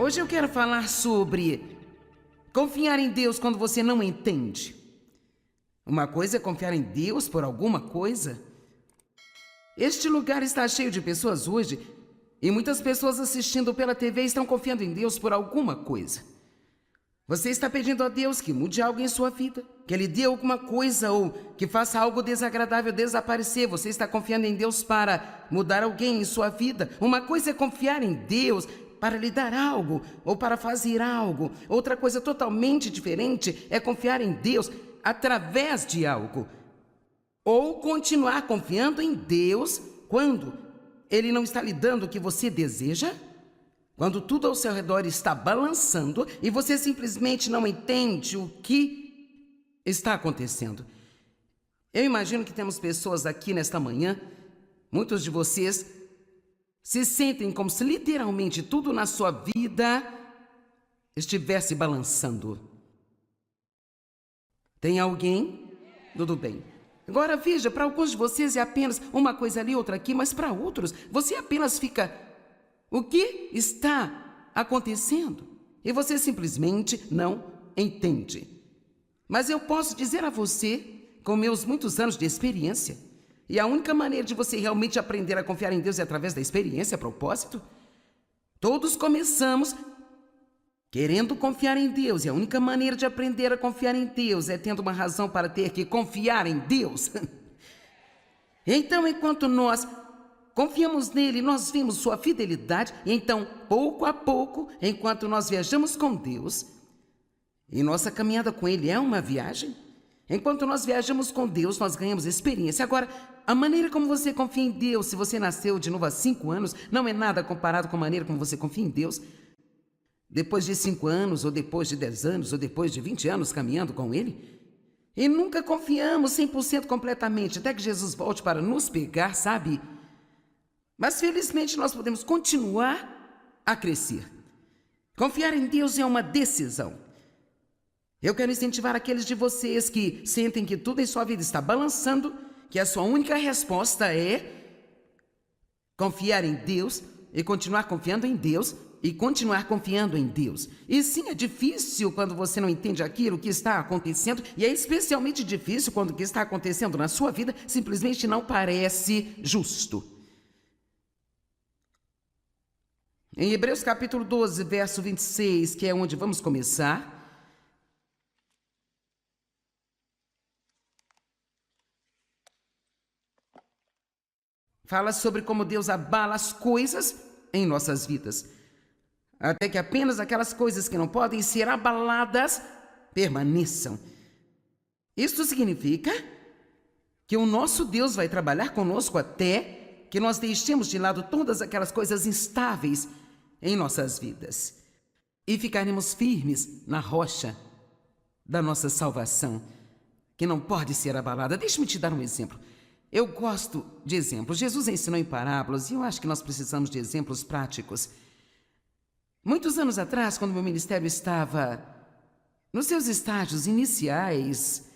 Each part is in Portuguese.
Hoje eu quero falar sobre confiar em Deus quando você não entende. Uma coisa é confiar em Deus por alguma coisa. Este lugar está cheio de pessoas hoje e muitas pessoas assistindo pela TV estão confiando em Deus por alguma coisa. Você está pedindo a Deus que mude algo em sua vida, que Ele dê alguma coisa ou que faça algo desagradável desaparecer. Você está confiando em Deus para mudar alguém em sua vida. Uma coisa é confiar em Deus para lhe dar algo ou para fazer algo. Outra coisa totalmente diferente é confiar em Deus através de algo. Ou continuar confiando em Deus quando Ele não está lhe dando o que você deseja. Quando tudo ao seu redor está balançando e você simplesmente não entende o que está acontecendo. Eu imagino que temos pessoas aqui nesta manhã, muitos de vocês se sentem como se literalmente tudo na sua vida estivesse balançando. Tem alguém? Tudo bem. Agora veja, para alguns de vocês é apenas uma coisa ali, outra aqui, mas para outros você apenas fica: o que está acontecendo? E você simplesmente não entende. Mas eu posso dizer a você, com meus muitos anos de experiência, e a única maneira de você realmente aprender a confiar em Deus é através da experiência, a propósito. Todos começamos querendo confiar em Deus, e a única maneira de aprender a confiar em Deus é tendo uma razão para ter que confiar em Deus. Então, enquanto nós confiamos nele, nós vimos sua fidelidade, e então, pouco a pouco, enquanto nós viajamos com Deus, e nossa caminhada com ele é uma viagem, enquanto nós viajamos com Deus, nós ganhamos experiência. Agora, a maneira como você confia em Deus, se você nasceu de novo há 5 anos, não é nada comparado com a maneira como você confia em Deus depois de 5 anos, ou depois de 10 anos, ou depois de 20 anos caminhando com ele. E nunca confiamos 100% completamente, até que Jesus volte para nos pegar, sabe? Mas felizmente nós podemos continuar a crescer. Confiar em Deus é uma decisão. Eu quero incentivar aqueles de vocês que sentem que tudo em sua vida está balançando, que a sua única resposta é confiar em Deus e continuar confiando em Deus e continuar confiando em Deus. E sim, é difícil quando você não entende aquilo que está acontecendo, e é especialmente difícil quando o que está acontecendo na sua vida simplesmente não parece justo. Em Hebreus capítulo 12, verso 26, que é onde vamos começar, fala sobre como Deus abala as coisas em nossas vidas, até que apenas aquelas coisas que não podem ser abaladas permaneçam. Isso significa que o nosso Deus vai trabalhar conosco até que nós deixemos de lado todas aquelas coisas instáveis em nossas vidas e ficaremos firmes na rocha da nossa salvação, que não pode ser abalada. Deixe-me te dar um exemplo. Eu gosto de exemplos. Jesus ensinou em parábolas e eu acho que nós precisamos de exemplos práticos. Muitos anos atrás, quando meu ministério estava nos seus estágios iniciais,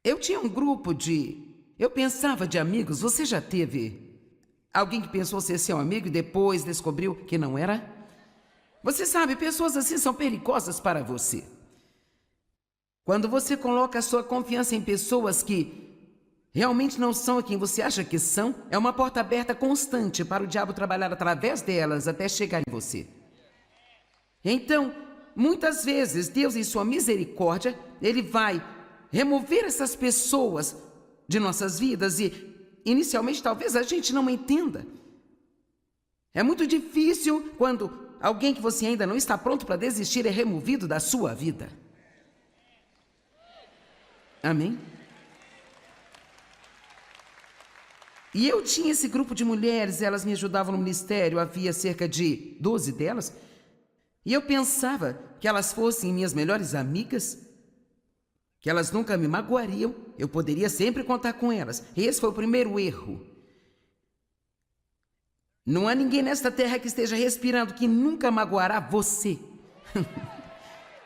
eu tinha um grupo eu pensava de amigos. Você já teve alguém que pensou ser seu amigo e depois descobriu que não era? Você sabe, pessoas assim são perigosas para você. Quando você coloca a sua confiança em pessoas que realmente não são quem você acha que são, é uma porta aberta constante para o diabo trabalhar através delas até chegar em você. Então, muitas vezes, Deus, em sua misericórdia, Ele vai remover essas pessoas de nossas vidas e, inicialmente, talvez a gente não entenda. É muito difícil quando alguém que você ainda não está pronto para desistir é removido da sua vida. Amém? E eu tinha esse grupo de mulheres, elas me ajudavam no ministério, havia cerca de 12 delas, e eu pensava que elas fossem minhas melhores amigas, que elas nunca me magoariam, eu poderia sempre contar com elas. E esse foi o primeiro erro. Não há ninguém nesta terra que esteja respirando que nunca magoará você.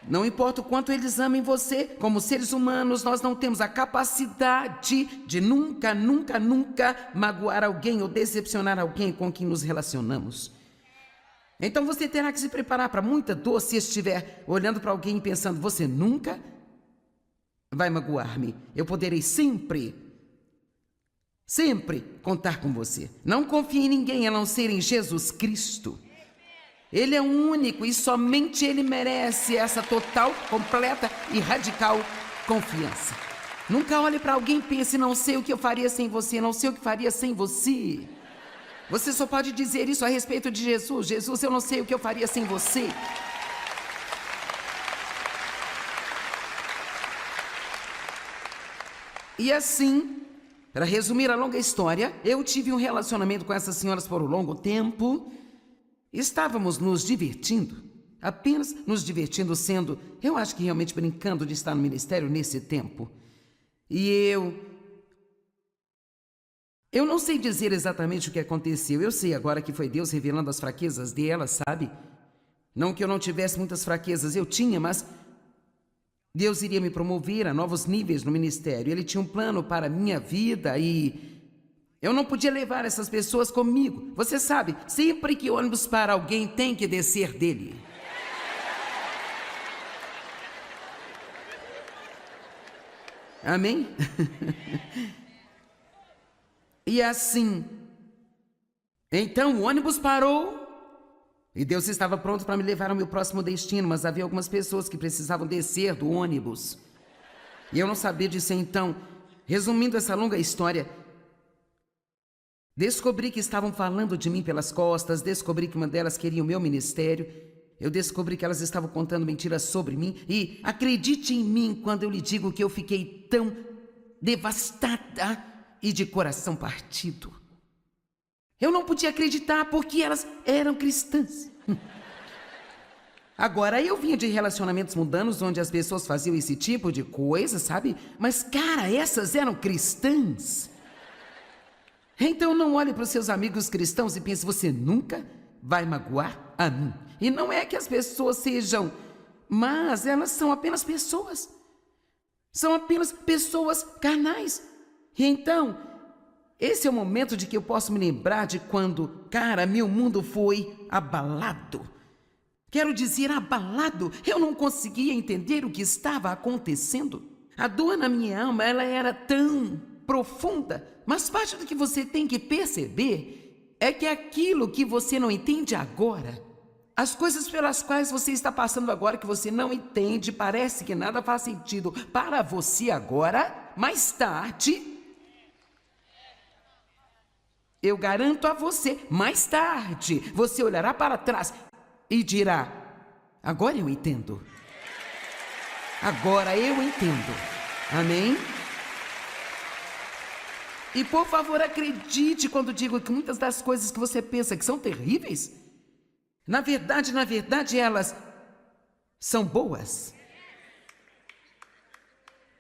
Não importa o quanto eles amem você, como seres humanos, nós não temos a capacidade de nunca magoar alguém ou decepcionar alguém com quem nos relacionamos. Então você terá que se preparar para muita dor se estiver olhando para alguém e pensando: você nunca vai magoar-me. Eu poderei sempre contar com você. Não confie em ninguém a não ser em Jesus Cristo. Ele é o único e somente Ele merece essa total, completa e radical confiança. Nunca olhe para alguém e pense: não sei o que eu faria sem você, não sei o que faria sem você. Você só pode dizer isso a respeito de Jesus. Jesus, eu não sei o que eu faria sem você. E assim, para resumir a longa história, eu tive um relacionamento com essas senhoras por um longo tempo. Estávamos nos divertindo, apenas nos divertindo, sendo, eu acho que realmente brincando de estar no ministério nesse tempo. E eu não sei dizer exatamente o que aconteceu. Eu sei agora que foi Deus revelando as fraquezas dela, sabe? Não que eu não tivesse muitas fraquezas, eu tinha, mas Deus iria me promover a novos níveis no ministério. Ele tinha um plano para a minha vida e eu não podia levar essas pessoas comigo. Você sabe, sempre que o ônibus para, alguém tem que descer dele. Amém? E assim, então o ônibus parou e Deus estava pronto para me levar ao meu próximo destino, mas havia algumas pessoas que precisavam descer do ônibus. E eu não sabia disso. Então, resumindo essa longa história, descobri que estavam falando de mim pelas costas, descobri que uma delas queria o meu ministério, eu descobri que elas estavam contando mentiras sobre mim e acredite em mim quando eu lhe digo que eu fiquei tão devastada e de coração partido. Eu não podia acreditar porque elas eram cristãs. Agora, eu vinha de relacionamentos mundanos onde as pessoas faziam esse tipo de coisa, sabe? Mas, cara, essas eram cristãs. Então não olhe para os seus amigos cristãos e pense: você nunca vai magoar a mim. E não é que as pessoas sejam más, elas são apenas pessoas. São apenas pessoas carnais. E então, esse é o momento de que eu posso me lembrar de quando, cara, meu mundo foi abalado. Quero dizer, abalado. Eu não conseguia entender o que estava acontecendo. A dor na minha alma, ela era tão profunda. Mas parte do que você tem que perceber é que aquilo que você não entende agora, as coisas pelas quais você está passando agora que você não entende, parece que nada faz sentido para você agora, mais tarde, eu garanto a você, mais tarde, você olhará para trás e dirá: agora eu entendo. Agora eu entendo. Amém? E por favor, acredite quando digo que muitas das coisas que você pensa que são terríveis, na verdade, elas são boas.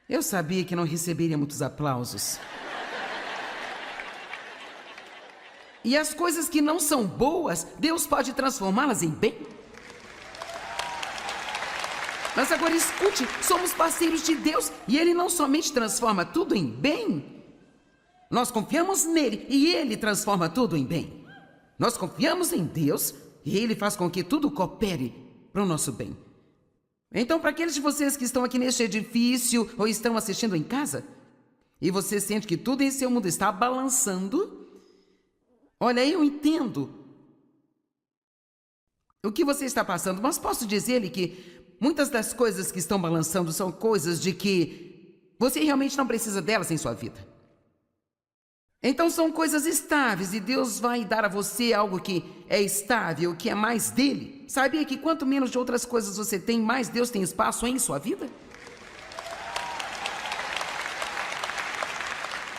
Eu sabia que não receberia muitos aplausos. E as coisas que não são boas, Deus pode transformá-las em bem. Mas agora escute, somos parceiros de Deus e Ele não somente transforma tudo em bem. Nós confiamos nele e Ele transforma tudo em bem. Nós confiamos em Deus e Ele faz com que tudo coopere para o nosso bem. Então, para aqueles de vocês que estão aqui neste edifício ou estão assistindo em casa, e você sente que tudo em seu mundo está balançando, olha, eu entendo o que você está passando, mas posso dizer-lhe que muitas das coisas que estão balançando são coisas de que você realmente não precisa delas em sua vida. Então são coisas estáveis e Deus vai dar a você algo que é estável, que é mais dele. Sabia que quanto menos de outras coisas você tem, mais Deus tem espaço em sua vida?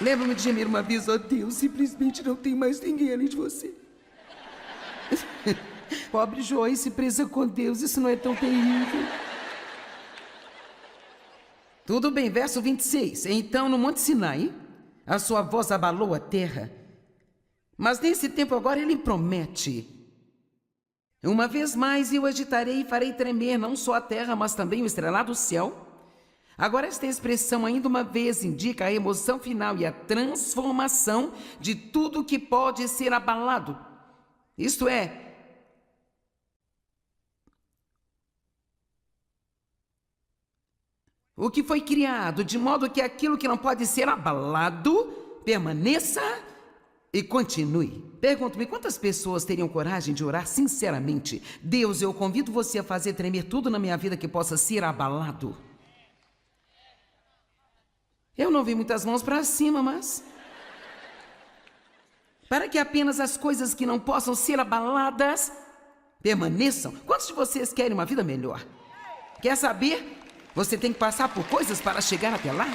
Lembro-me de gemer uma vez: ó Deus, simplesmente não tem mais ninguém além de você. Pobre Joyce, presa com Deus, isso não é tão terrível. Tudo bem, verso 26. Então, no Monte Sinai, a sua voz abalou a terra. Mas nesse tempo agora ele promete: uma vez mais eu agitarei e farei tremer não só a terra, mas também o estrelado céu. Agora esta expressão, ainda uma vez, indica a emoção final e a transformação de tudo que pode ser abalado. Isto é, o que foi criado, de modo que aquilo que não pode ser abalado permaneça e continue. Pergunto-me, quantas pessoas teriam coragem de orar sinceramente? Deus, eu convido você a fazer tremer tudo na minha vida que possa ser abalado. Eu não vi muitas mãos para cima, mas... para que apenas as coisas que não possam ser abaladas permaneçam. Quantos de vocês querem uma vida melhor? Quer saber? Você tem que passar por coisas para chegar até lá.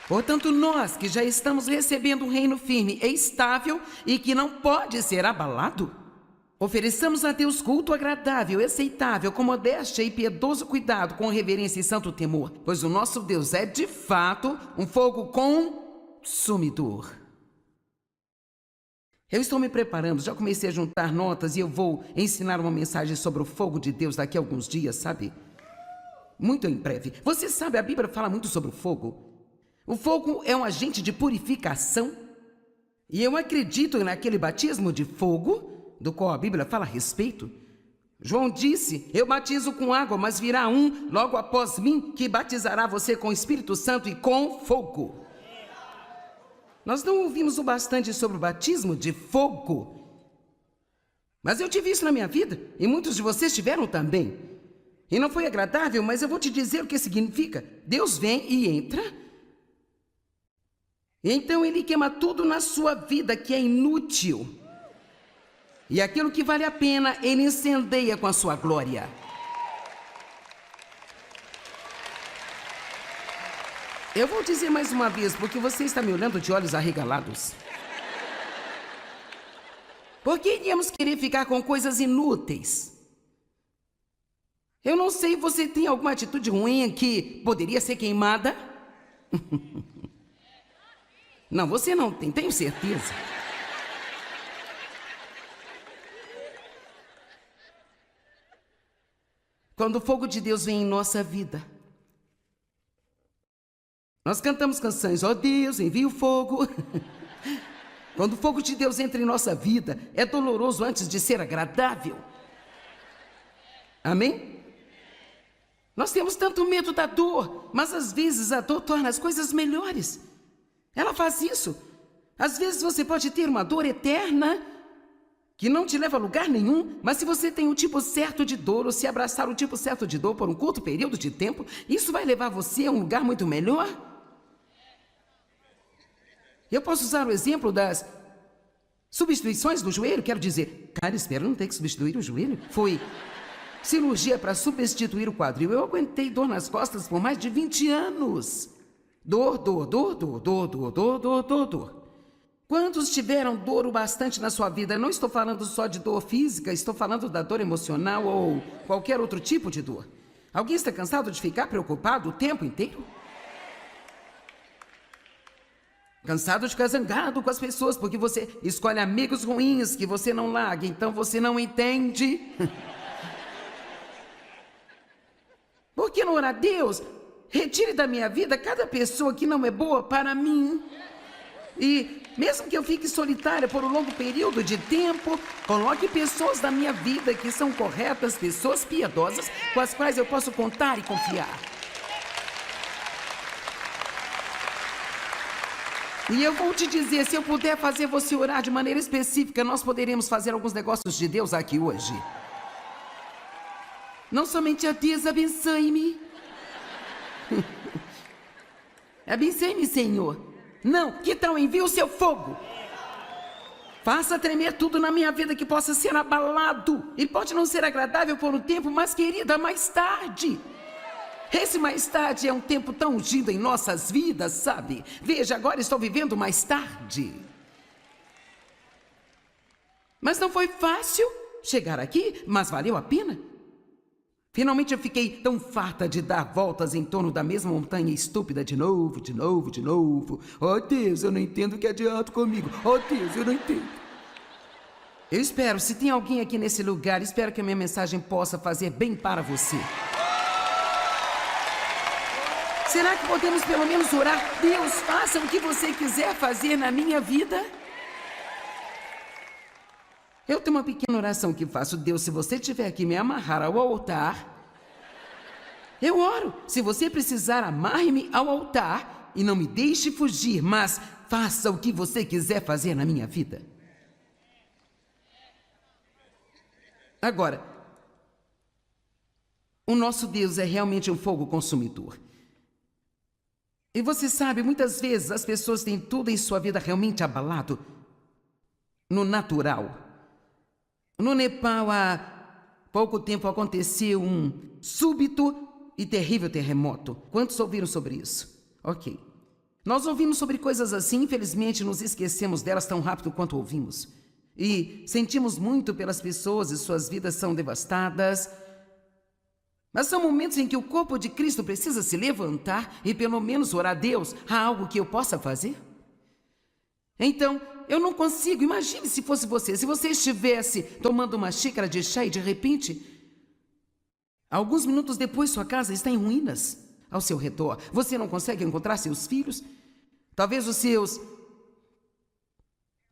Portanto, nós que já estamos recebendo um reino firme e estável e que não pode ser abalado, ofereçamos a Deus culto agradável, aceitável, com modéstia e piedoso cuidado, com reverência e santo temor, pois o nosso Deus é, de fato, um fogo consumidor. Eu estou me preparando, já comecei a juntar notas e eu vou ensinar uma mensagem sobre o fogo de Deus daqui a alguns dias, sabe? Muito em breve. Você sabe, a Bíblia fala muito sobre o fogo. O fogo é um agente de purificação. E eu acredito naquele batismo de fogo, do qual a Bíblia fala a respeito. João disse, eu batizo com água, mas virá um logo após mim que batizará você com o Espírito Santo e com fogo. Nós não ouvimos o bastante sobre o batismo de fogo. Mas eu tive isso na minha vida, e muitos de vocês tiveram também. E não foi agradável, mas eu vou te dizer o que significa. Deus vem e entra. Então ele queima tudo na sua vida que é inútil. E aquilo que vale a pena, ele incendeia com a sua glória. Eu vou dizer mais uma vez, porque você está me olhando de olhos arregalados. Por que iríamos querer ficar com coisas inúteis? Eu não sei, você tem alguma atitude ruim que poderia ser queimada? Não, você não tem, tenho certeza. Quando o fogo de Deus vem em nossa vida, nós cantamos canções, ó Deus, envia o fogo. Quando o fogo de Deus entra em nossa vida, é doloroso antes de ser agradável. Amém? Nós temos tanto medo da dor, mas às vezes a dor torna as coisas melhores. Ela faz isso. Às vezes você pode ter uma dor eterna que não te leva a lugar nenhum, mas se você tem um tipo certo de dor, ou se abraçar o tipo certo de dor por um curto período de tempo, isso vai levar você a um lugar muito melhor. Eu posso usar o exemplo das substituições do joelho, quero dizer, cara, espero não ter que substituir o joelho. Foi cirurgia para substituir o quadril. Eu aguentei dor nas costas por mais de 20 anos. Dor, dor, dor, dor, dor, dor, dor, dor, dor, dor. Quantos tiveram dor o bastante na sua vida? Não estou falando só de dor física, estou falando da dor emocional ou qualquer outro tipo de dor. Alguém está cansado de ficar preocupado o tempo inteiro? Cansado de ficar zangado com as pessoas porque você escolhe amigos ruins que você não larga, então você não entende. Por que não orar a Deus? Retire da minha vida cada pessoa que não é boa para mim. E mesmo que eu fique solitária por um longo período de tempo, coloque pessoas da minha vida que são corretas, pessoas piedosas, com as quais eu posso contar e confiar. E eu vou te dizer, se eu puder fazer você orar de maneira específica, nós poderemos fazer alguns negócios de Deus aqui hoje. Não somente a Deus, abençoe-me. Abençoe-me, Senhor. Não, que tal envie o seu fogo? Faça tremer tudo na minha vida que possa ser abalado. Ele pode não ser agradável por um tempo, mas querida, mais tarde. Esse mais tarde é um tempo tão ungido em nossas vidas, sabe? Veja, agora estou vivendo mais tarde. Mas não foi fácil chegar aqui, mas valeu a pena. Finalmente eu fiquei tão farta de dar voltas em torno da mesma montanha estúpida de novo, de novo, de novo. Oh Deus, eu não entendo o que adianta comigo. Oh Deus, eu não entendo. Eu espero, se tem alguém aqui nesse lugar, espero que a minha mensagem possa fazer bem para você. Será que podemos pelo menos orar? Deus, faça o que você quiser fazer na minha vida. Eu tenho uma pequena oração que faço. Deus, se você tiver que me amarrar ao altar, Eu oro. Se você precisar, amarre-me ao altar e não me deixe fugir, mas faça o que você quiser fazer na minha vida. Agora, o nosso Deus é realmente um fogo consumidor. E você sabe, muitas vezes as pessoas têm tudo em sua vida realmente abalado no natural. No Nepal, há pouco tempo aconteceu um súbito e terrível terremoto. Quantos ouviram sobre isso? Ok. Nós ouvimos sobre coisas assim, infelizmente nos esquecemos delas tão rápido quanto ouvimos. E sentimos muito pelas pessoas e suas vidas são devastadas. Mas são momentos em que o corpo de Cristo precisa se levantar e pelo menos orar a Deus. Há algo que eu possa fazer? Então, eu não consigo. Imagine se fosse você. Se você estivesse tomando uma xícara de chá e de repente, alguns minutos depois, sua casa está em ruínas ao seu redor. Você não consegue encontrar seus filhos. Talvez os seus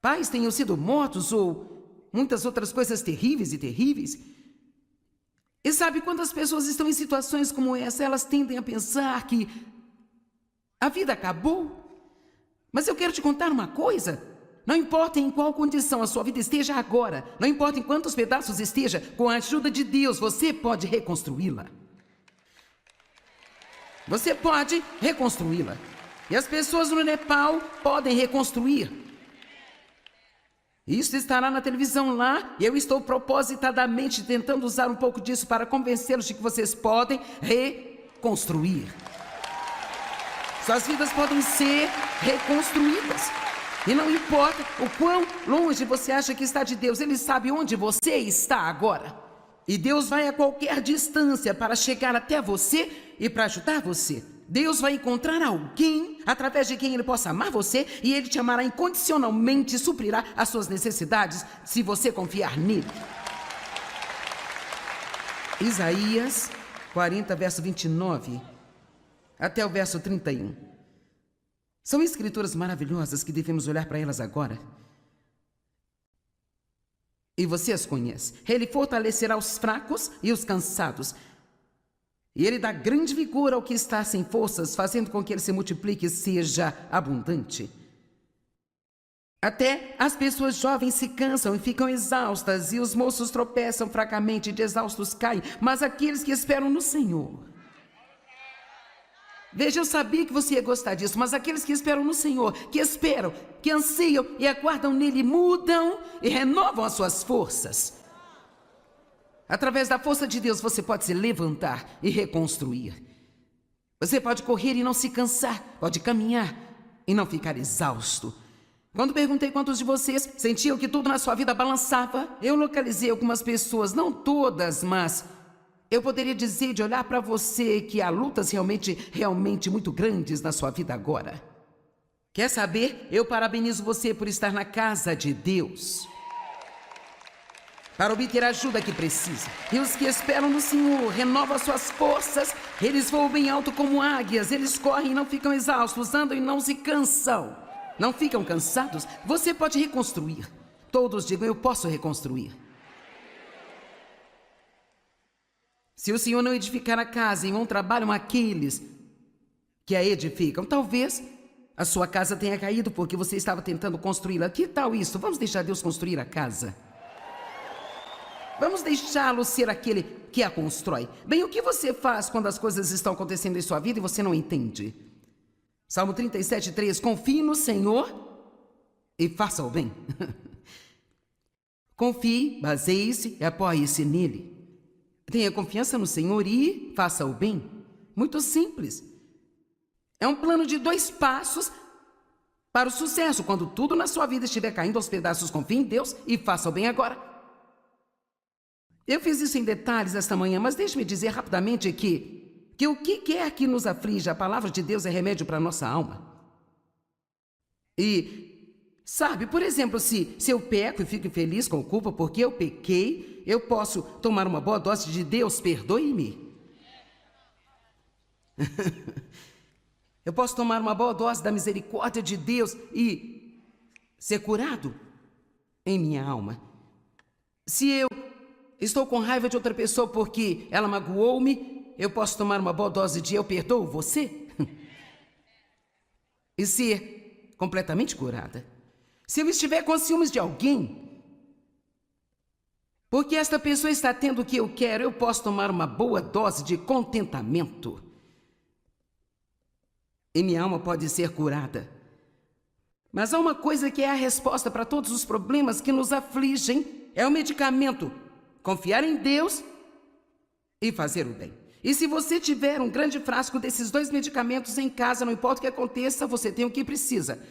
pais tenham sido mortos ou muitas outras coisas terríveis e terríveis. E sabe, quando as pessoas estão em situações como essa, elas tendem a pensar que a vida acabou. Mas eu quero te contar uma coisa. Não importa em qual condição a sua vida esteja agora, não importa em quantos pedaços esteja, com a ajuda de Deus, você pode reconstruí-la. Você pode reconstruí-la. E as pessoas no Nepal podem reconstruir. Isso estará na televisão lá, e eu estou propositadamente tentando usar um pouco disso para convencê-los de que vocês podem reconstruir. Suas vidas podem ser reconstruídas. E não importa o quão longe você acha que está de Deus, Ele sabe onde você está agora. E Deus vai a qualquer distância para chegar até você e para ajudar você. Deus vai encontrar alguém através de quem Ele possa amar você e Ele te amará incondicionalmente e suprirá as suas necessidades se você confiar nele. Isaías 40, verso 29 até o verso 31. São escrituras maravilhosas que devemos olhar para elas agora. E você as conhece. Ele fortalecerá os fracos e os cansados. E Ele dá grande vigor ao que está sem forças, fazendo com que ele se multiplique e seja abundante. Até as pessoas jovens se cansam e ficam exaustas, e os moços tropeçam fracamente e de exaustos caem, mas aqueles que esperam no Senhor... Veja, eu sabia que você ia gostar disso, mas aqueles que esperam no Senhor, que esperam, que anseiam e aguardam nele, mudam e renovam as suas forças. Através da força de Deus, você pode se levantar e reconstruir. Você pode correr e não se cansar, pode caminhar e não ficar exausto. Quando perguntei quantos de vocês sentiam que tudo na sua vida balançava, eu localizei algumas pessoas, não todas, mas eu poderia dizer de olhar para você que há lutas realmente muito grandes na sua vida agora. Quer saber? Eu parabenizo você por estar na casa de Deus, para obter a ajuda que precisa. E os que esperam no Senhor renovam suas forças, eles voam bem alto como águias, eles correm e não ficam exaustos, andam e não se cansam. Não ficam cansados? Você pode reconstruir. Todos digam, eu posso reconstruir. Se o Senhor não edificar a casa, em vão trabalham aqueles que a edificam. Talvez a sua casa tenha caído porque você estava tentando construí-la. Que tal isso? Vamos deixar Deus construir a casa. Vamos deixá-lo ser aquele que a constrói. Bem, o que você faz quando as coisas estão acontecendo em sua vida e você não entende? Salmo 37, 3. Confie no Senhor e faça o bem. Confie, baseie-se e apoie-se nele. Tenha confiança no Senhor e faça o bem. Muito simples. É um plano de 2 passos para o sucesso. Quando tudo na sua vida estiver caindo aos pedaços, confie em Deus e faça o bem agora. Eu fiz isso em detalhes esta manhã, mas deixe-me dizer rapidamente que o que quer que nos aflige, a palavra de Deus é remédio para a nossa alma. E, sabe, por exemplo, se eu peco e fico feliz com culpa porque eu pequei, eu posso tomar uma boa dose de Deus, perdoe-me. Eu posso tomar uma boa dose da misericórdia de Deus e ser curado em minha alma. Se eu estou com raiva de outra pessoa porque ela magoou-me, eu posso tomar uma boa dose de eu perdoo você e ser completamente curada. Se eu estiver com ciúmes de alguém, porque esta pessoa está tendo o que eu quero, eu posso tomar uma boa dose de contentamento. E minha alma pode ser curada. Mas há uma coisa que é a resposta para todos os problemas que nos afligem, é o medicamento. Confiar em Deus e fazer o bem. E se você tiver um grande frasco desses 2 medicamentos em casa, não importa o que aconteça, você tem o que precisa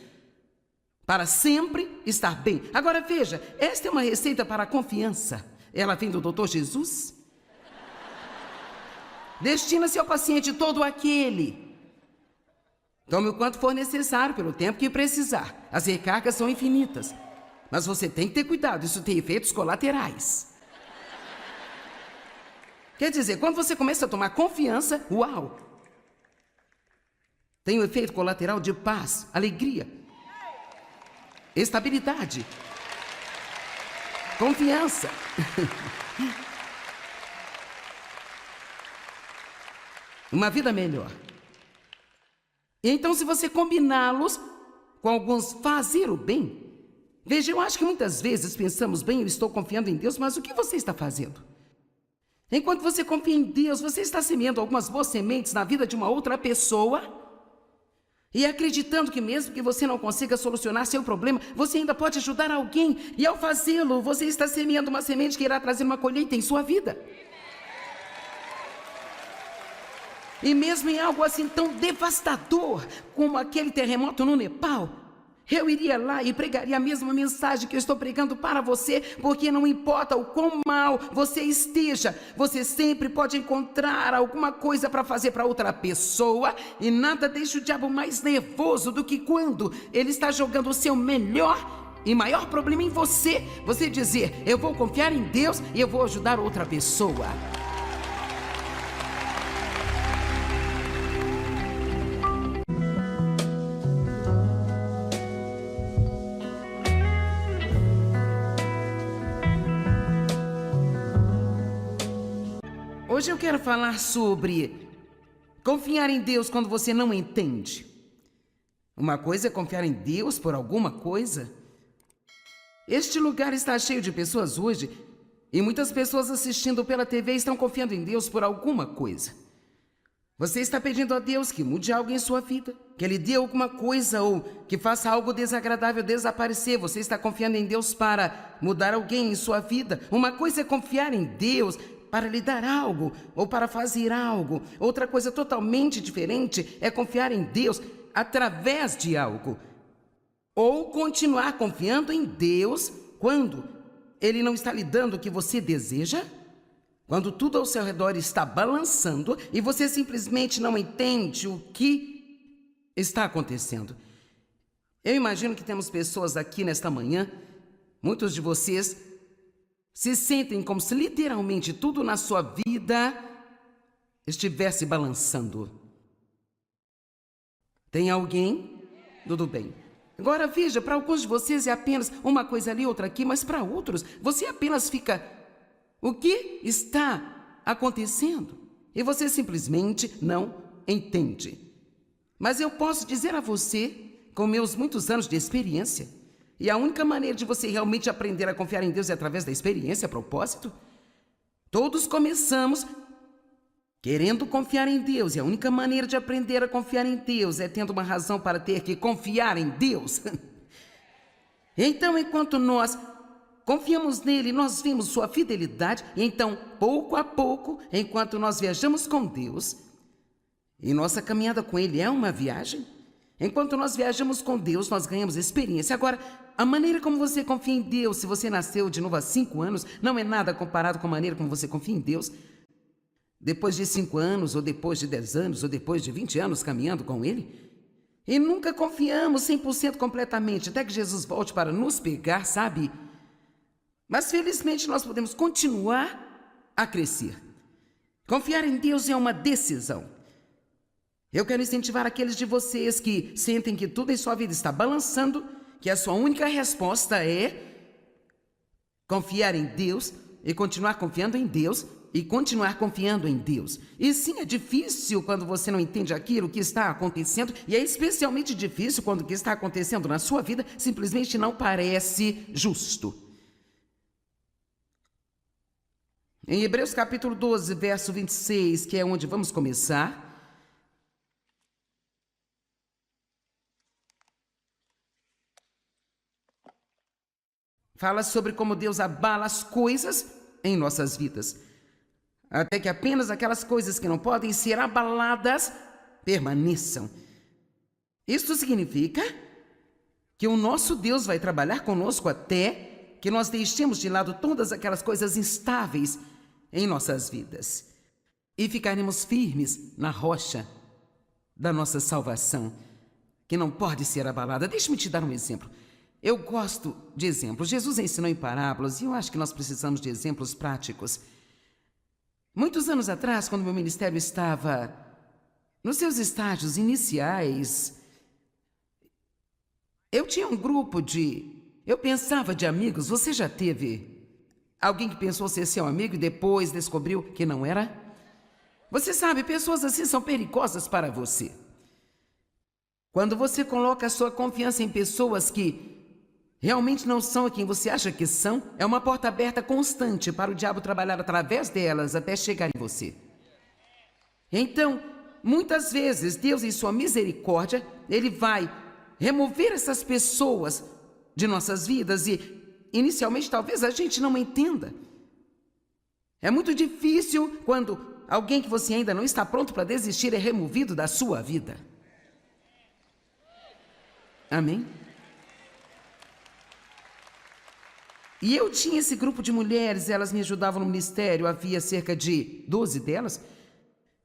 para sempre estar bem. Agora veja, esta é uma receita para a confiança. Ela vem do Dr. Jesus. Destina-se ao paciente todo aquele. Tome o quanto for necessário, pelo tempo que precisar. As recargas são infinitas. Mas você tem que ter cuidado, isso tem efeitos colaterais. Quer dizer, quando você começa a tomar confiança, uau! Tem um efeito colateral de paz, alegria, estabilidade, confiança. Uma vida melhor. Então, se você combiná-los com alguns fazer o bem, veja, eu acho que muitas vezes pensamos, bem, eu estou confiando em Deus, mas o que você está fazendo? Enquanto você confia em Deus, você está semeando algumas boas sementes na vida de uma outra pessoa e acreditando que mesmo que você não consiga solucionar seu problema, você ainda pode ajudar alguém. E ao fazê-lo, você está semeando uma semente que irá trazer uma colheita em sua vida. E mesmo em algo assim tão devastador como aquele terremoto no Nepal, eu iria lá e pregaria a mesma mensagem que eu estou pregando para você, porque não importa o quão mal você esteja, você sempre pode encontrar alguma coisa para fazer para outra pessoa, e nada deixa o diabo mais nervoso do que quando ele está jogando o seu melhor e maior problema em você. Você dizer, eu vou confiar em Deus e eu vou ajudar outra pessoa. Hoje eu quero falar sobre confiar em Deus quando você não entende. Uma coisa é confiar em Deus por alguma coisa. Este lugar está cheio de pessoas hoje e muitas pessoas assistindo pela TV estão confiando em Deus por alguma coisa. Você está pedindo a Deus que mude algo em sua vida, que Ele dê alguma coisa ou que faça algo desagradável desaparecer. Você está confiando em Deus para mudar alguém em sua vida. Uma coisa é confiar em Deus para lhe dar algo ou para fazer algo. Outra coisa totalmente diferente é confiar em Deus através de algo. Ou continuar confiando em Deus quando Ele não está lhe dando o que você deseja, quando tudo ao seu redor está balançando e você simplesmente não entende o que está acontecendo. Eu imagino que temos pessoas aqui nesta manhã, muitos de vocês se sentem como se literalmente tudo na sua vida estivesse balançando. Tem alguém? Tudo bem. Agora veja, para alguns de vocês é apenas uma coisa ali, outra aqui, mas para outros você apenas fica, o que está acontecendo? E você simplesmente não entende. Mas eu posso dizer a você, com meus muitos anos de experiência, e a única maneira de você realmente aprender a confiar em Deus é através da experiência, a propósito. Todos começamos querendo confiar em Deus, e a única maneira de aprender a confiar em Deus é tendo uma razão para ter que confiar em Deus. Então, enquanto nós confiamos nele, nós vimos sua fidelidade, e então, pouco a pouco, enquanto nós viajamos com Deus, e nossa caminhada com Ele é uma viagem, enquanto nós viajamos com Deus, nós ganhamos experiência. Agora, a maneira como você confia em Deus, se você nasceu de novo há 5 anos, não é nada comparado com a maneira como você confia em Deus depois de 5 anos, ou depois de 10 anos, ou depois de 20 anos caminhando com Ele. E nunca confiamos 100% completamente, até que Jesus volte para nos pegar, sabe? Mas felizmente nós podemos continuar a crescer. Confiar em Deus é uma decisão. Eu quero incentivar aqueles de vocês que sentem que tudo em sua vida está balançando, que a sua única resposta é confiar em Deus e continuar confiando em Deus e continuar confiando em Deus. E sim, é difícil quando você não entende aquilo que está acontecendo, e é especialmente difícil quando o que está acontecendo na sua vida simplesmente não parece justo. Em Hebreus capítulo 12, verso 26, que é onde vamos começar, fala sobre como Deus abala as coisas em nossas vidas, até que apenas aquelas coisas que não podem ser abaladas permaneçam. Isto significa que o nosso Deus vai trabalhar conosco até que nós deixemos de lado todas aquelas coisas instáveis em nossas vidas e ficaremos firmes na rocha da nossa salvação, que não pode ser abalada. Deixe-me te dar um exemplo. Eu gosto de exemplos. Jesus ensinou em parábolas e eu acho que nós precisamos de exemplos práticos. Muitos anos atrás, quando meu ministério estava nos seus estágios iniciais, eu tinha um grupo eu pensava de amigos. Você já teve alguém que pensou ser seu amigo e depois descobriu que não era? Você sabe, pessoas assim são perigosas para você. Quando você coloca a sua confiança em pessoas que realmente não são quem você acha que são, é uma porta aberta constante para o diabo trabalhar através delas até chegar em você. Então, muitas vezes, Deus, em sua misericórdia, Ele vai remover essas pessoas de nossas vidas e, inicialmente, talvez a gente não entenda. É muito difícil quando alguém que você ainda não está pronto para desistir é removido da sua vida. Amém? E eu tinha esse grupo de mulheres, elas me ajudavam no ministério, havia cerca de 12 delas,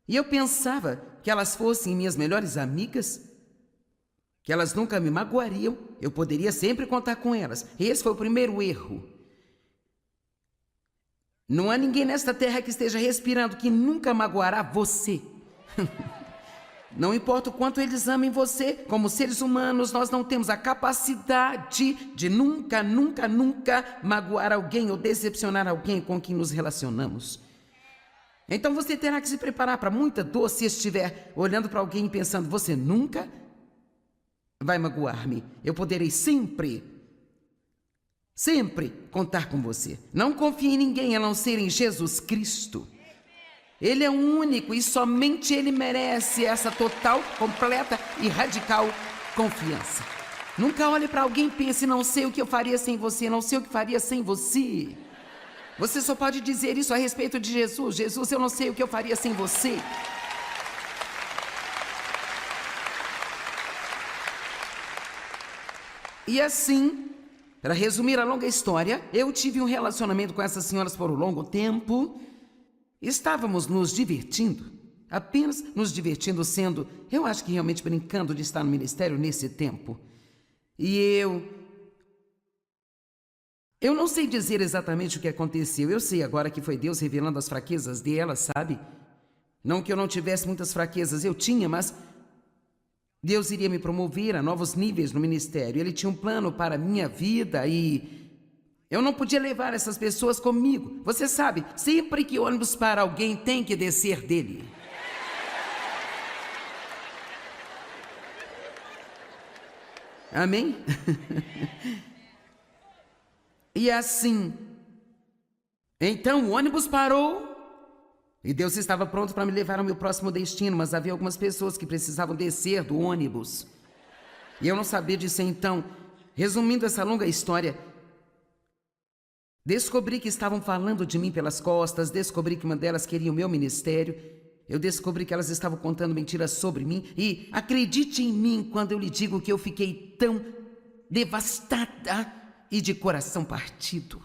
e eu pensava que elas fossem minhas melhores amigas, que elas nunca me magoariam, eu poderia sempre contar com elas. E esse foi o primeiro erro. Não há ninguém nesta terra que esteja respirando que nunca magoará você. Não importa o quanto eles amem você, como seres humanos, nós não temos a capacidade de nunca magoar alguém ou decepcionar alguém com quem nos relacionamos. Então você terá que se preparar para muita dor se estiver olhando para alguém e pensando, você nunca vai magoar-me. Eu poderei sempre contar com você. Não confie em ninguém a não ser em Jesus Cristo. Ele é o único e somente Ele merece essa total, completa e radical confiança. Nunca olhe para alguém e pense, não sei o que eu faria sem você, não sei o que faria sem você. Você só pode dizer isso a respeito de Jesus. Jesus, eu não sei o que eu faria sem você. E assim, para resumir a longa história, eu tive um relacionamento com essas senhoras por um longo tempo. Estávamos nos divertindo, apenas nos divertindo, sendo, eu acho que realmente brincando de estar no ministério nesse tempo. E eu não sei dizer exatamente o que aconteceu. Eu sei agora que foi Deus revelando as fraquezas dela, sabe? Não que eu não tivesse muitas fraquezas, eu tinha, mas Deus iria me promover a novos níveis no ministério. Ele tinha um plano para a minha vida e eu não podia levar essas pessoas comigo. Você sabe, sempre que o ônibus para alguém tem que descer dele. Amém? E assim, então o ônibus parou e Deus estava pronto para me levar ao meu próximo destino, mas havia algumas pessoas que precisavam descer do ônibus. E eu não sabia disso. Então, resumindo essa longa história, descobri que estavam falando de mim pelas costas, descobri que uma delas queria o meu ministério, eu descobri que elas estavam contando mentiras sobre mim e acredite em mim quando eu lhe digo que eu fiquei tão devastada e de coração partido.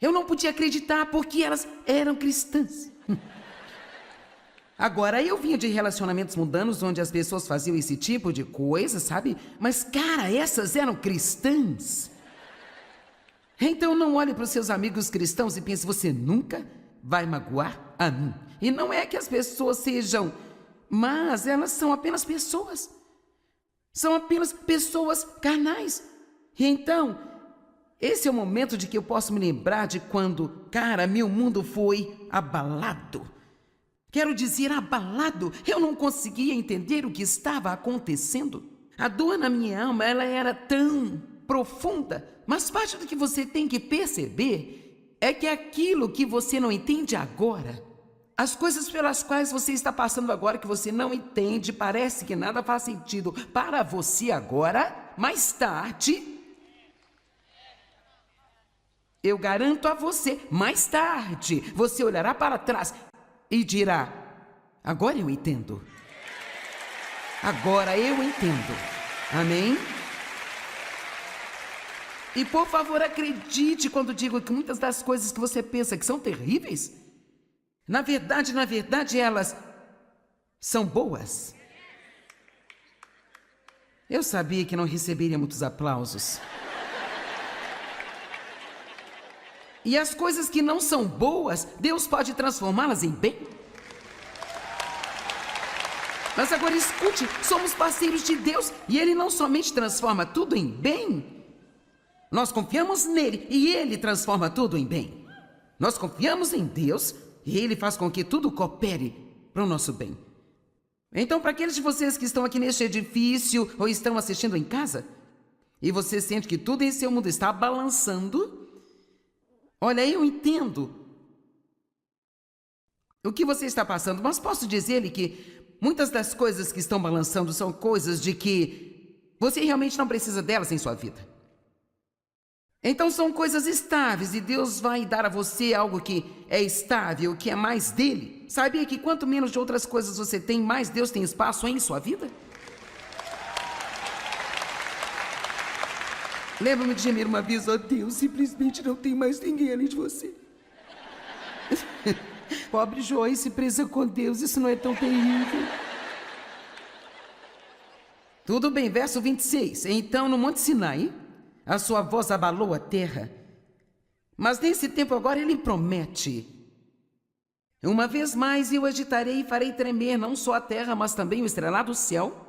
Eu não podia acreditar porque elas eram cristãs. Agora, eu vinha de relacionamentos mundanos onde as pessoas faziam esse tipo de coisa, sabe? Mas, cara, essas eram cristãs. Então não olhe para os seus amigos cristãos e pense, você nunca vai magoar a mim. E não é que as pessoas sejam más, elas são apenas pessoas. São apenas pessoas carnais. E então, Esse é o momento de que eu posso me lembrar de quando, cara, meu mundo foi abalado. Quero dizer, abalado. Eu não conseguia entender o que estava acontecendo. A dor na minha alma, ela era tão profunda. Mas parte do que você tem que perceber é que aquilo que você não entende agora, as coisas pelas quais você está passando agora que você não entende, parece que nada faz sentido para você agora, mais tarde, eu garanto a você, mais tarde, você olhará para trás e dirá: agora eu entendo. Agora eu entendo. Amém? E por favor, acredite quando digo que muitas das coisas que você pensa que são terríveis, na verdade, elas são boas. Eu sabia que não receberia muitos aplausos. E as coisas que não são boas, Deus pode transformá-las em bem. Mas agora escute, somos parceiros de Deus e Ele não somente transforma tudo em bem. Nós confiamos nele e Ele transforma tudo em bem. Nós confiamos em Deus e Ele faz com que tudo coopere para o nosso bem. Então, para aqueles de vocês que estão aqui neste edifício ou estão assistindo em casa, e você sente que tudo em seu mundo está balançando, olha, eu entendo o que você está passando, mas posso dizer-lhe que muitas das coisas que estão balançando são coisas de que você realmente não precisa delas em sua vida. Então são coisas estáveis e Deus vai dar a você algo que é estável, que é mais dele. Sabia que quanto menos de outras coisas você tem, mais Deus tem espaço em sua vida? Lembro-me de gemer uma vez: ó Deus, simplesmente não tem mais ninguém além de você. Pobre Joyce, presa com Deus, isso não é tão terrível. Tudo bem, verso 26. Então, no Monte Sinai, a sua voz abalou a terra. Mas nesse tempo agora ele promete: uma vez mais eu agitarei e farei tremer não só a terra, mas também o estrelado céu.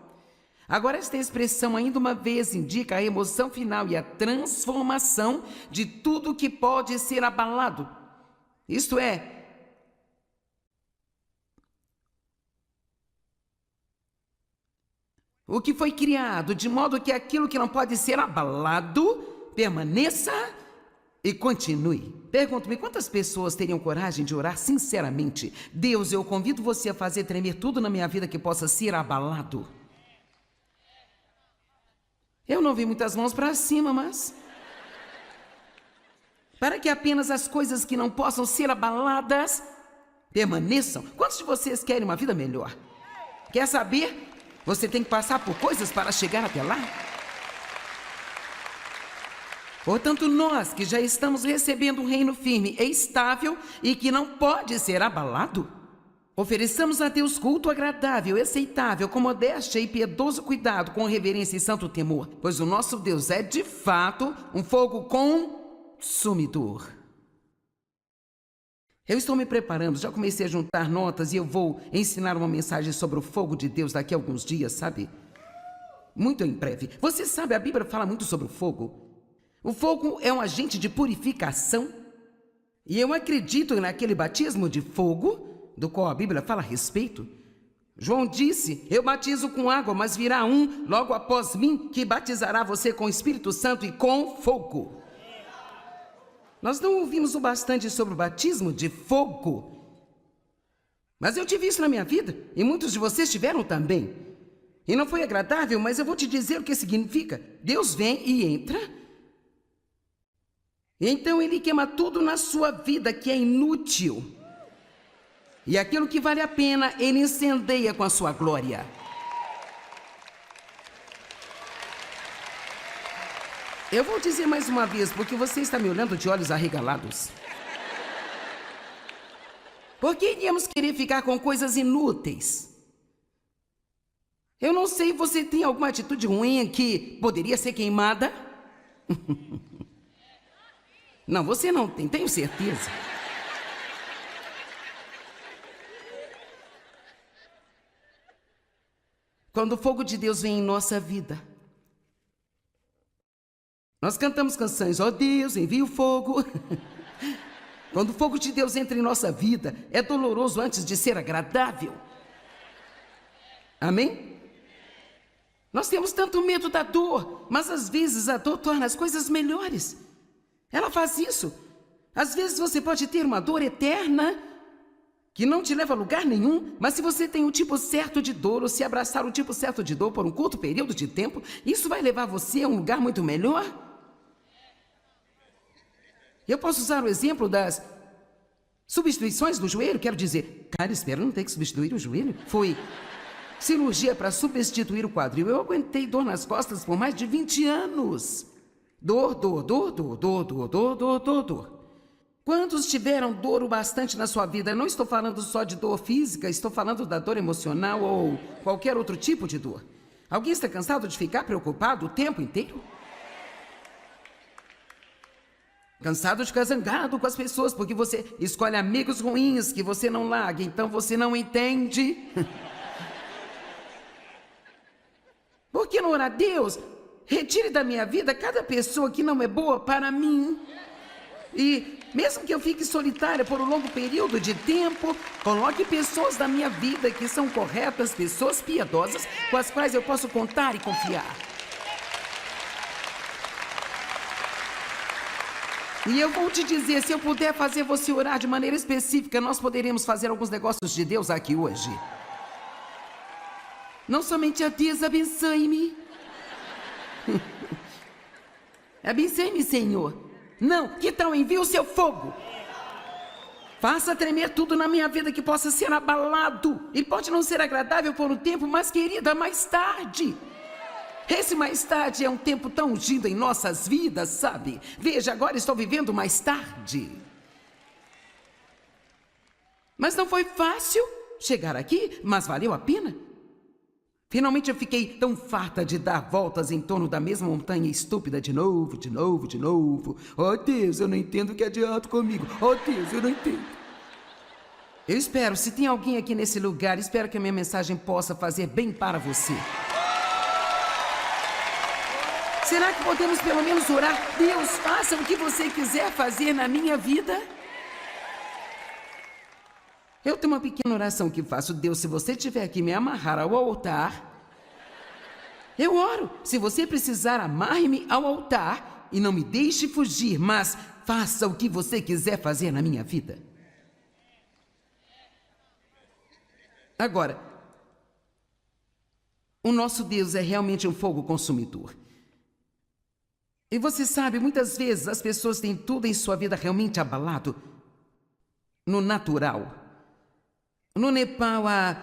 Agora esta expressão ainda uma vez indica a emoção final e a transformação de tudo que pode ser abalado. Isto é, o que foi criado, de modo que aquilo que não pode ser abalado permaneça e continue. Pergunto-me, quantas pessoas teriam coragem de orar sinceramente: Deus, eu convido você a fazer tremer tudo na minha vida que possa ser abalado? Eu não vi muitas mãos para cima, mas para que apenas as coisas que não possam ser abaladas permaneçam. Quantos de vocês querem uma vida melhor? Quer saber? Você tem que passar por coisas para chegar até lá. Portanto, nós que já estamos recebendo um reino firme e estável e que não pode ser abalado, ofereçamos a Deus culto agradável, aceitável, com modéstia e piedoso cuidado, com reverência e santo temor, pois o nosso Deus é, de fato, um fogo consumidor. Eu estou me preparando, já comecei a juntar notas e eu vou ensinar uma mensagem sobre o fogo de Deus daqui a alguns dias, sabe? Muito em breve. Você sabe, a Bíblia fala muito sobre o fogo. O fogo é um agente de purificação. E eu acredito naquele batismo de fogo, do qual a Bíblia fala a respeito. João disse: eu batizo com água, mas virá um logo após mim que batizará você com o Espírito Santo e com fogo. Nós não ouvimos o bastante sobre o batismo de fogo. Mas eu tive isso na minha vida, e muitos de vocês tiveram também. E não foi agradável, mas eu vou te dizer o que significa. Deus vem e entra. Então Ele queima tudo na sua vida que é inútil. E aquilo que vale a pena, Ele incendeia com a sua glória. Eu vou dizer mais uma vez, porque você está me olhando de olhos arregalados. Por que iríamos querer ficar com coisas inúteis? Eu não sei, você tem alguma atitude ruim que poderia ser queimada? Não, você não tem, tenho certeza. Quando o fogo de Deus vem em nossa vida, Nós cantamos canções, ó Deus, envia o fogo. Quando o fogo de Deus entra em nossa vida, é doloroso antes de ser agradável. Amém? Nós temos tanto medo da dor, mas às vezes a dor torna as coisas melhores. Ela faz isso. Às vezes você pode ter uma dor eterna que não te leva a lugar nenhum, mas se você tem um tipo certo de dor, ou se abraçar o tipo certo de dor por um curto período de tempo, isso vai levar você a um lugar muito melhor. Eu posso usar o exemplo das substituições do joelho, quero dizer, cara, espero não ter que substituir o joelho. Foi cirurgia para substituir o quadril. Eu aguentei dor nas costas por mais de 20 anos. Dor, dor, dor, dor, dor, dor, dor, dor, dor, dor. Quantos tiveram dor o bastante na sua vida? Eu não estou falando só de dor física, estou falando da dor emocional ou qualquer outro tipo de dor. Alguém está cansado de ficar preocupado o tempo inteiro? Cansado de ficar zangado com as pessoas porque você escolhe amigos ruins que você não larga, então você não entende. Por que não orar a Deus? Retire da minha vida cada pessoa que não é boa para mim. E mesmo que eu fique solitária por um longo período de tempo, coloque pessoas da minha vida que são corretas, pessoas piedosas, com as quais eu posso contar e confiar. E eu vou te dizer, se eu puder fazer você orar de maneira específica, nós poderíamos fazer alguns negócios de Deus aqui hoje. Não somente a Deus, abençoe-me. Abençoe-me, Senhor. Não, que tal envie o seu fogo? Faça tremer tudo na minha vida que possa ser abalado. E pode não ser agradável por um tempo, mas querida, mais tarde. Esse mais tarde é um tempo tão ungido em nossas vidas, sabe? Veja, agora estou vivendo mais tarde. Mas não foi fácil chegar aqui, mas valeu a pena. Finalmente eu fiquei tão farta de dar voltas em torno da mesma montanha estúpida de novo, de novo, de novo. Oh Deus, eu não entendo o que adianta comigo. Oh Deus, eu não entendo. Eu espero, se tem alguém aqui nesse lugar, espero que a minha mensagem possa fazer bem para você. Será que podemos pelo menos orar? Deus, faça o que você quiser fazer na minha vida. Eu tenho uma pequena oração que faço. Deus, se você tiver que me amarrar ao altar, eu oro. Se você precisar, amarre-me ao altar e não me deixe fugir, mas faça o que você quiser fazer na minha vida. Agora, o nosso Deus é realmente um fogo consumidor. E você sabe, muitas vezes as pessoas têm tudo em sua vida realmente abalado no natural. No Nepal, há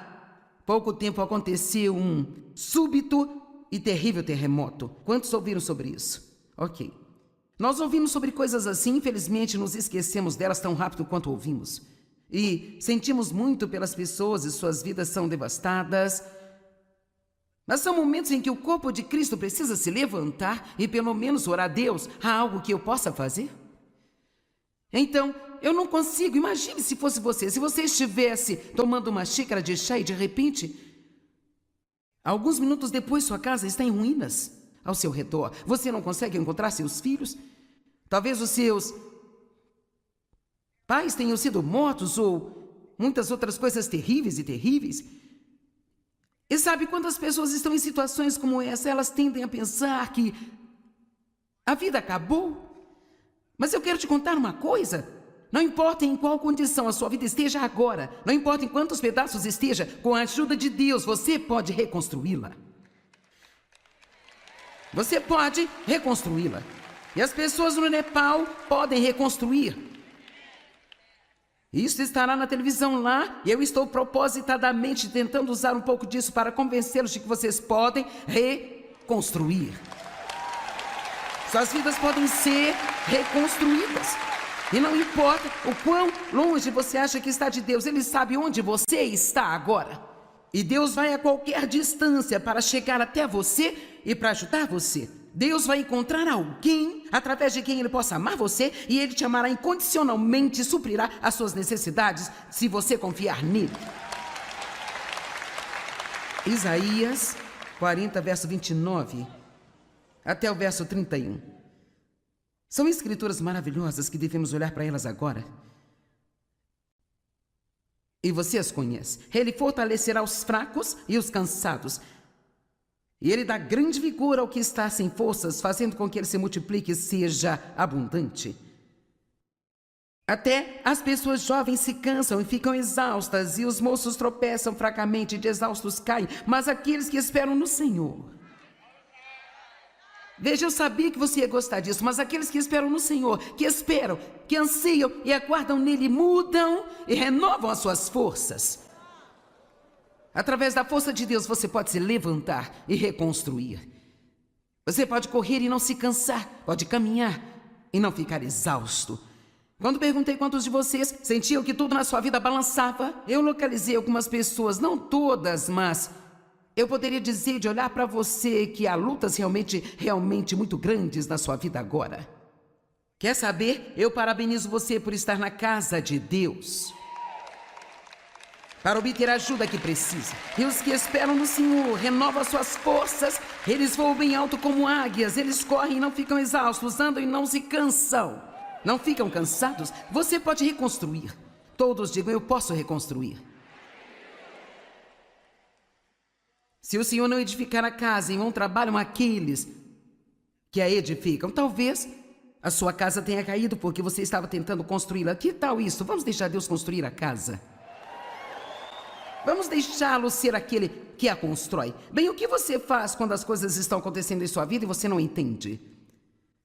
pouco tempo aconteceu um súbito e terrível terremoto. Quantos ouviram sobre isso? Ok. Nós ouvimos sobre coisas assim, infelizmente nos esquecemos delas tão rápido quanto ouvimos. E sentimos muito pelas pessoas e suas vidas são devastadas. Mas são momentos em que o corpo de Cristo precisa se levantar e pelo menos orar a Deus. Há algo que eu possa fazer? Então, eu não consigo. Imagine se fosse você. Se você estivesse tomando uma xícara de chá e de repente, alguns minutos depois, sua casa está em ruínas ao seu redor. Você não consegue encontrar seus filhos. Talvez os seus pais tenham sido mortos ou muitas outras coisas terríveis e terríveis. E sabe, quando as pessoas estão em situações como essa, elas tendem a pensar que a vida acabou. Mas eu quero te contar uma coisa. Não importa em qual condição a sua vida esteja agora, não importa em quantos pedaços esteja, com a ajuda de Deus, você pode reconstruí-la. Você pode reconstruí-la. E as pessoas no Nepal podem reconstruir. Isso estará na televisão lá, e eu estou propositadamente tentando usar um pouco disso para convencê-los de que vocês podem reconstruir. Suas vidas podem ser reconstruídas. E não importa o quão longe você acha que está de Deus, Ele sabe onde você está agora. E Deus vai a qualquer distância para chegar até você e para ajudar você. Deus vai encontrar alguém através de quem Ele possa amar você e Ele te amará incondicionalmente e suprirá as suas necessidades se você confiar nele. Isaías 40, verso 29 até o verso 31. São escrituras maravilhosas que devemos olhar para elas agora. E você as conhece. Ele fortalecerá os fracos e os cansados. E Ele dá grande vigor ao que está sem forças, fazendo com que ele se multiplique e seja abundante. Até as pessoas jovens se cansam e ficam exaustas, e os moços tropeçam fracamente e de exaustos caem, mas aqueles que esperam no Senhor... Veja, eu sabia que você ia gostar disso, mas aqueles que esperam no Senhor, que esperam, que anseiam e aguardam nele, mudam e renovam as suas forças. Através da força de Deus, você pode se levantar e reconstruir. Você pode correr e não se cansar, pode caminhar e não ficar exausto. Quando perguntei quantos de vocês sentiam que tudo na sua vida balançava, eu localizei algumas pessoas, não todas, mas eu poderia dizer de olhar para você que há lutas realmente muito grandes na sua vida agora. Quer saber? Eu parabenizo você por estar na casa de Deus, para obter a ajuda que precisa. E os que esperam no Senhor renovam suas forças, eles voam bem alto como águias, eles correm e não ficam exaustos, andam e não se cansam. Não ficam cansados? Você pode reconstruir. Todos digam, eu posso reconstruir. Se o Senhor não edificar a casa, em vão trabalham aqueles que a edificam. Talvez a sua casa tenha caído porque você estava tentando construí-la. Que tal isso? Vamos deixar Deus construir a casa. Vamos deixá-lo ser aquele que a constrói. Bem, o que você faz quando as coisas estão acontecendo em sua vida e você não entende?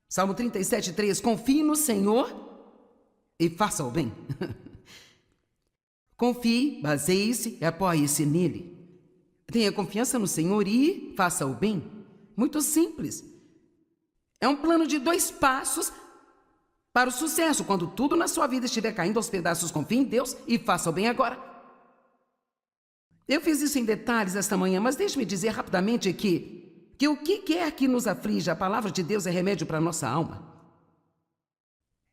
Salmo 37:3, confie no Senhor e faça o bem. Confie, baseie-se e apoie-se nele. Tenha confiança no Senhor e faça o bem. Muito simples. É um plano de 2 passos para o sucesso. Quando tudo na sua vida estiver caindo aos pedaços, confie em Deus e faça o bem agora. Eu fiz isso em detalhes esta manhã, mas deixe-me dizer rapidamente que o que quer que nos aflige, a palavra de Deus é remédio para a nossa alma.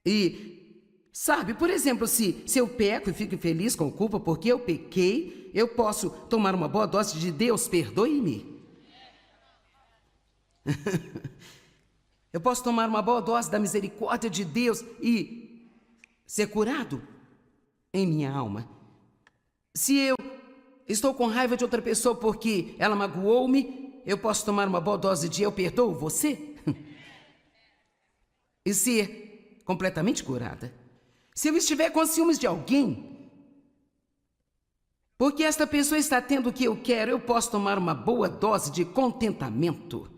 E, sabe, por exemplo, se eu peco e fico feliz com culpa porque eu pequei, eu posso tomar uma boa dose de Deus, perdoe-me. Eu posso tomar uma boa dose da misericórdia de Deus e ser curado em minha alma. Se eu estou com raiva de outra pessoa porque ela magoou-me, eu posso tomar uma boa dose de eu perdoo você e ser completamente curada. Se eu estiver com ciúmes de alguém, porque esta pessoa está tendo o que eu quero, eu posso tomar uma boa dose de contentamento.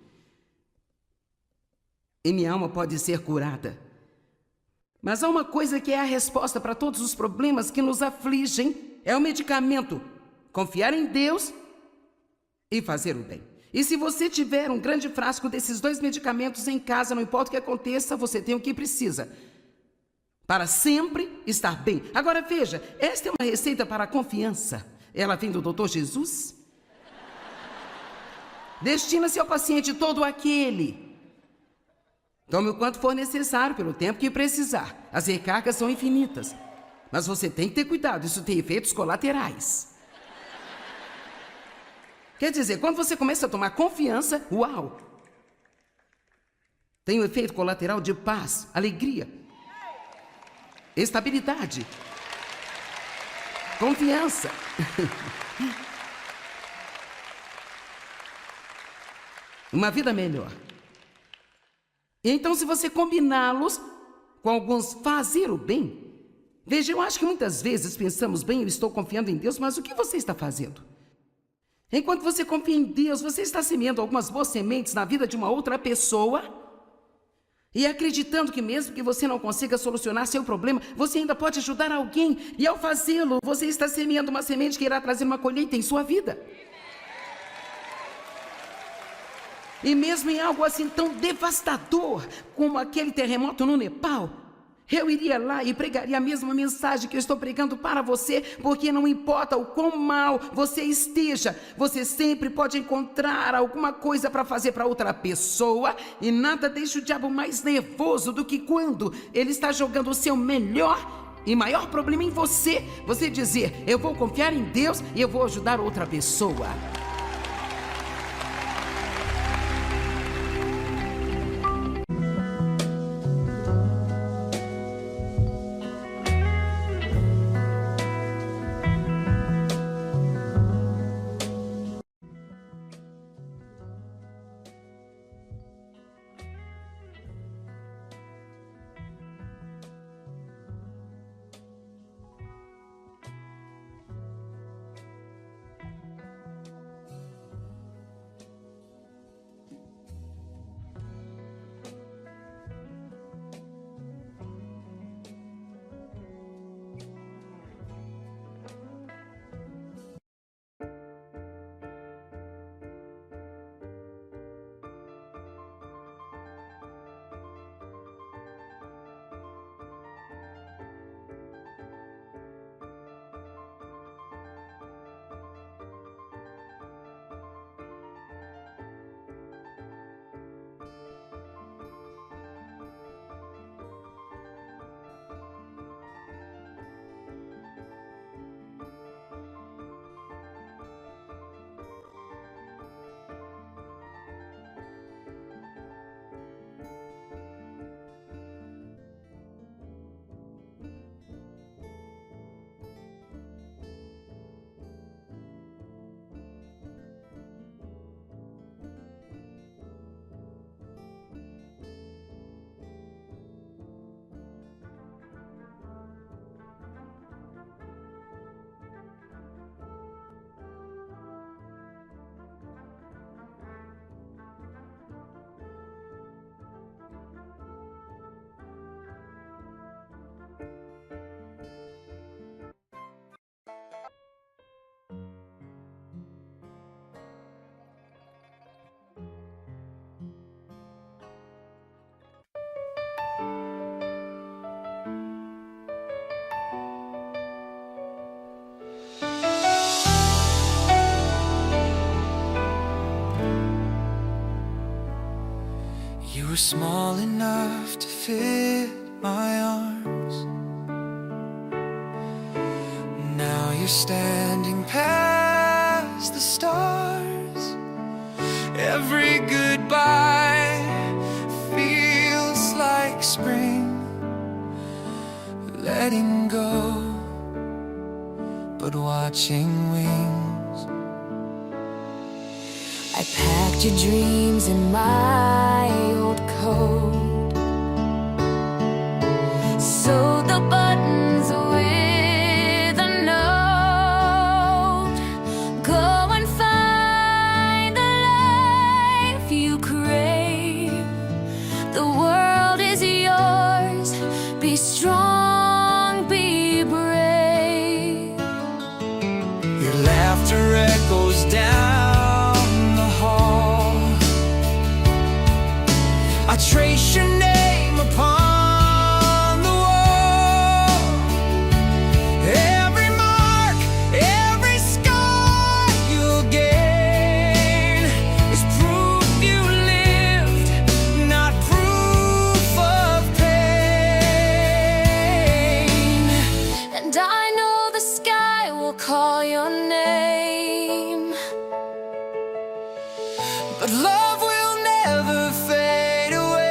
E minha alma pode ser curada. Mas há uma coisa que é a resposta para todos os problemas que nos afligem, é o medicamento. Confiar em Deus e fazer o bem. E se você tiver um grande frasco desses 2 medicamentos em casa, não importa o que aconteça, você tem o que precisa para sempre estar bem. Agora veja, esta é uma receita para a confiança. Ela vem do Dr. Jesus. Destina-se ao paciente todo aquele. Tome o quanto for necessário, pelo tempo que precisar. As recargas são infinitas. Mas você tem que ter cuidado, isso tem efeitos colaterais. Quer dizer, quando você começa a tomar confiança, uau! Tem um efeito colateral de paz, alegria, estabilidade, confiança. Uma vida melhor. E então, se você combiná-los com alguns fazer o bem, veja, eu acho que muitas vezes pensamos, bem, eu estou confiando em Deus, mas o que você está fazendo? Enquanto você confia em Deus, você está semeando algumas boas sementes na vida de uma outra pessoa e acreditando que mesmo que você não consiga solucionar seu problema, você ainda pode ajudar alguém. E ao fazê-lo, você está semeando uma semente que irá trazer uma colheita em sua vida. E mesmo em algo assim tão devastador como aquele terremoto no Nepal, eu iria lá e pregaria a mesma mensagem que eu estou pregando para você, porque não importa o quão mal você esteja, você sempre pode encontrar alguma coisa para fazer para outra pessoa, e nada deixa o diabo mais nervoso do que quando ele está jogando o seu melhor e maior problema em você. Você dizer, eu vou confiar em Deus e eu vou ajudar outra pessoa. were small enough to fit my arms. Now you're standing past the stars. Every goodbye feels like spring. Letting go, but watching wings. I packed your dreams in my old coat, sewed the buttons with a note. Go and find the life you crave. The world is yours. Be strong, be brave. Your laughter echoes down the hall. I trace your name upon the wall. Every mark, every scar you'll gain is proof you lived, not proof of pain. And I know the sky will call your name, But love will never fade away.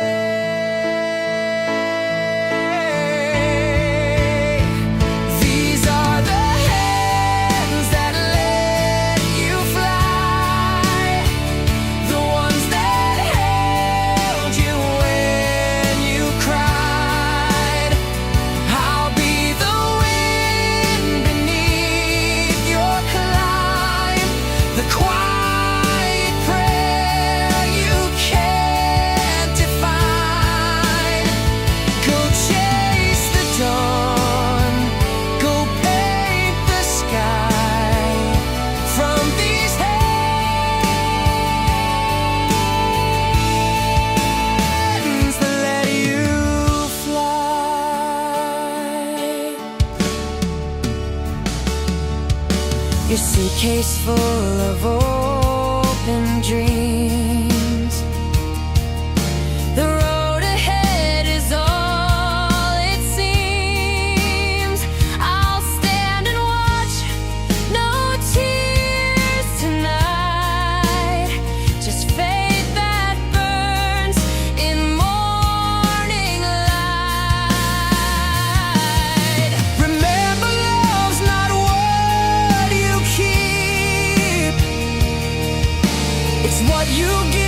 These are the hands that let you fly, the ones that held you when you cried. I'll be the wind beneath your climb, the quiet prayer you can't define. Go chase the dawn, go paint the sky from these hands that let you fly. Your suitcase full of open dreams. The road ahead is all it seems. I'll stand and watch, no tears tonight. Just faith that burns in morning light. Remember, love's not what you keep, it's what you give.